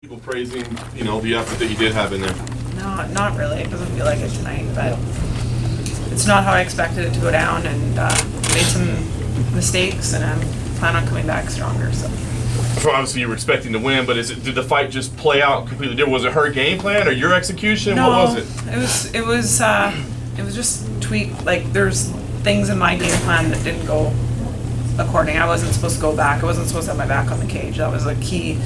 People praising, the effort that you did have in there. No, not really. It doesn't feel like it tonight, but it's not how I expected it to go down, and made some mistakes, and I plan on coming back stronger. So Obviously, you were expecting to win, but did the fight just play out completely different? Was it her game plan or your execution? No, what was it? It was just tweak. Like there's things in my game plan that didn't go according. I wasn't supposed to go back. I wasn't supposed to have my back on the cage. That was a key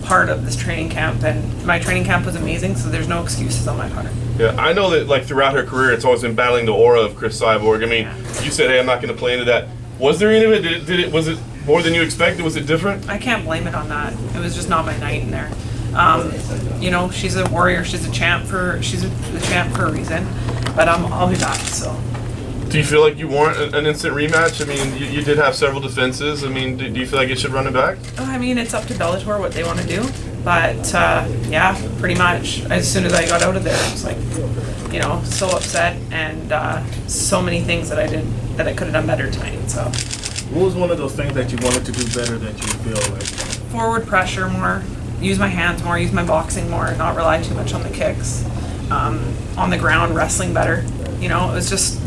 part of this training camp, and my training camp was amazing, so there's no excuses on my part. Yeah, I know that throughout her career, it's always been battling the aura of Cris Cyborg. I mean, you said, "Hey, I'm not going to play into that." Was there any of it? Was it more than you expected? Was it different? I can't blame it on that. It was just not my night in there. She's a warrior. She's a champ for a reason. But I'll be back. So. Do you feel like you warrant an instant rematch? I mean, you did have several defenses. I mean, do you feel like you should run it back? I mean, it's up to Bellator what they want to do. But yeah, pretty much. As soon as I got out of there, I was like, so upset, and so many things that I did that I could have done better tonight. So. What was one of those things that you wanted to do better that you feel like? Forward pressure more, use my hands more, use my boxing more, not rely too much on the kicks. On the ground, wrestling better. It was just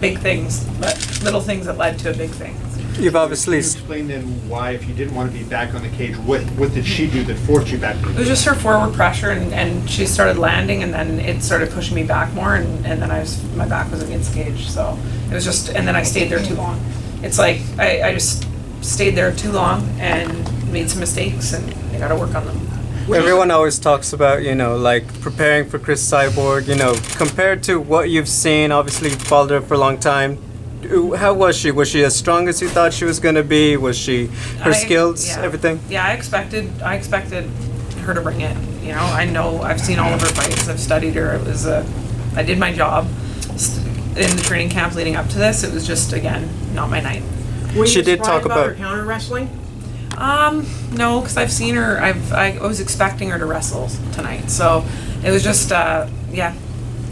big things, but little things that led to a big thing. You've obviously explained then why, if you didn't want to be back on the cage, what did she do that forced you back? It was just her forward pressure, and she started landing, and then it started pushing me back more, and then my back was against the cage, so it was just, and then I stayed there too long. It's like I just stayed there too long and made some mistakes, and I got to work on them. Everyone always talks about, preparing for Cris Cyborg, compared to what you've seen. Obviously, you've followed her for a long time. How was she? Was she as strong as you thought she was going to be? Was she, her skills, everything? Yeah, I expected her to bring it. I know, I've seen all of her fights. I've studied her. It was I did my job in the training camp leading up to this. It was just, again, not my night. Were she you did talk about her counter wrestling? No, because I've seen her. I was expecting her to wrestle tonight, so it was just yeah.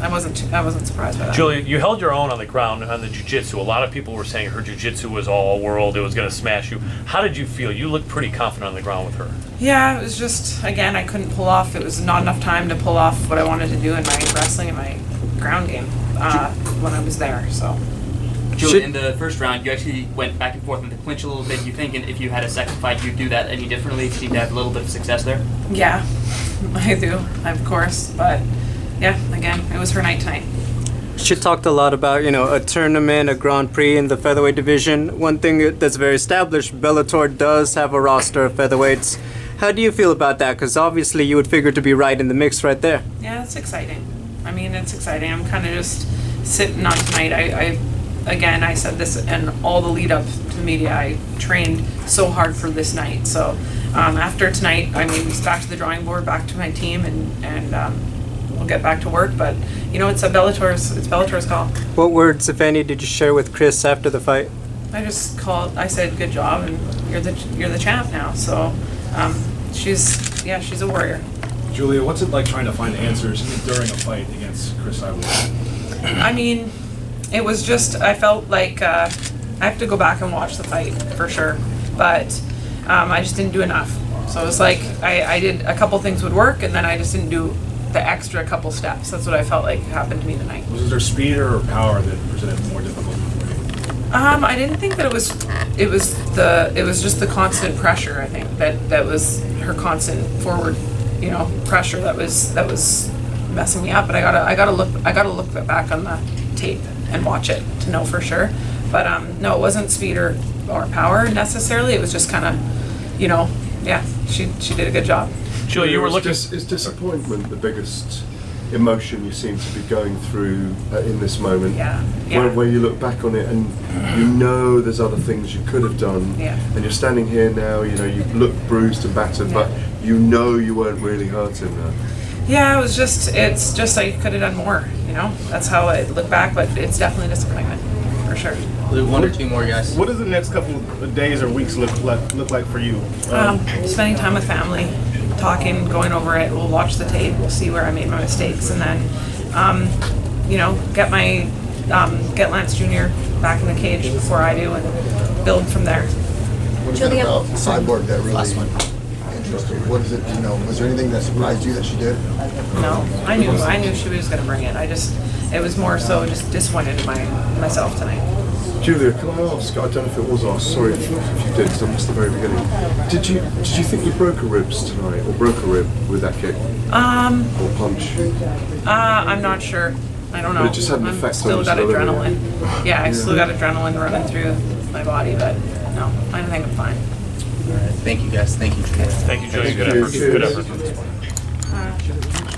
I wasn't surprised by that. Julia, you held your own on the ground on the jiu-jitsu. A lot of people were saying her jiu-jitsu was all world. It was going to smash you. How did you feel? You looked pretty confident on the ground with her. Yeah, it was just, again, I couldn't pull off. It was not enough time to pull off what I wanted to do in my wrestling and my ground game when I was there. So. Julia, in the first round, you actually went back and forth in the clinch a little bit. You think if you had a second fight, you'd do that any differently? You seem to have a little bit of success there? Yeah, I do, of course. But, yeah, again, it was her night tonight. She talked a lot about, a tournament, a Grand Prix in the featherweight division. One thing that's very established, Bellator does have a roster of featherweights. How do you feel about that? Because obviously you would figure to be right in the mix right there. Yeah, it's exciting. I mean, it's exciting. I'm kind of just sitting on tonight. Again, I said this in all the lead up to the media. I trained so hard for this night. So after tonight, I mean, it's back to the drawing board, back to my team, and we'll get back to work. But it's Bellator's call. What words, if any, did you share with Cris after the fight? I said, good job, and you're the champ now. So she's a warrior. Julia, what's it like trying to find answers during a fight against Cris Cyborg? I mean, it was just, I felt like I have to go back and watch the fight for sure, but I just didn't do enough. So it was like I did a couple things would work, and then I just didn't do the extra couple steps. That's what I felt like happened to me tonight. Was there speed or power that presented more difficulty for you? I didn't think that it was just the constant pressure. I think that was her constant forward, pressure that was messing me up. But I gotta look back on the tape and watch it to know for sure. But no, it wasn't speed or power necessarily. It was just kind of, yeah, she did a good job. Julia, you were looking. Is disappointment the biggest emotion you seem to be going through in this moment? Yeah. Where you look back on it and there's other things you could have done. Yeah. And you're standing here now, you look bruised and battered, but you weren't really hurting now. Yeah, it's just I could have done more, That's how I look back, but it's definitely disappointment, for sure. One or two more, guys. What does the next couple of days or weeks look like for you? Spending time with family, talking, going over it. We'll watch the tape. We'll see where I made my mistakes, and then, get Lance Jr. back in the cage before I do, and build from there. What Julia, about Cyborg that really What is it? You know, was there anything that surprised you that she did? No, I knew she was going to bring it. It was more so just disappointed in myself tonight. Julia, can I ask? I don't know if it was asked. Sorry if you did, because I missed the very beginning. Did you think you broke a ribs tonight, or broke a rib with that kick? Or punch? I'm not sure. I don't know. But it just had an effect on still you got slowly. adrenaline. Yeah, I still got adrenaline running through my body, but no, I think I'm fine. Thank you guys. Thank you. Thank you, Julia. Good effort. Good effort. Uh,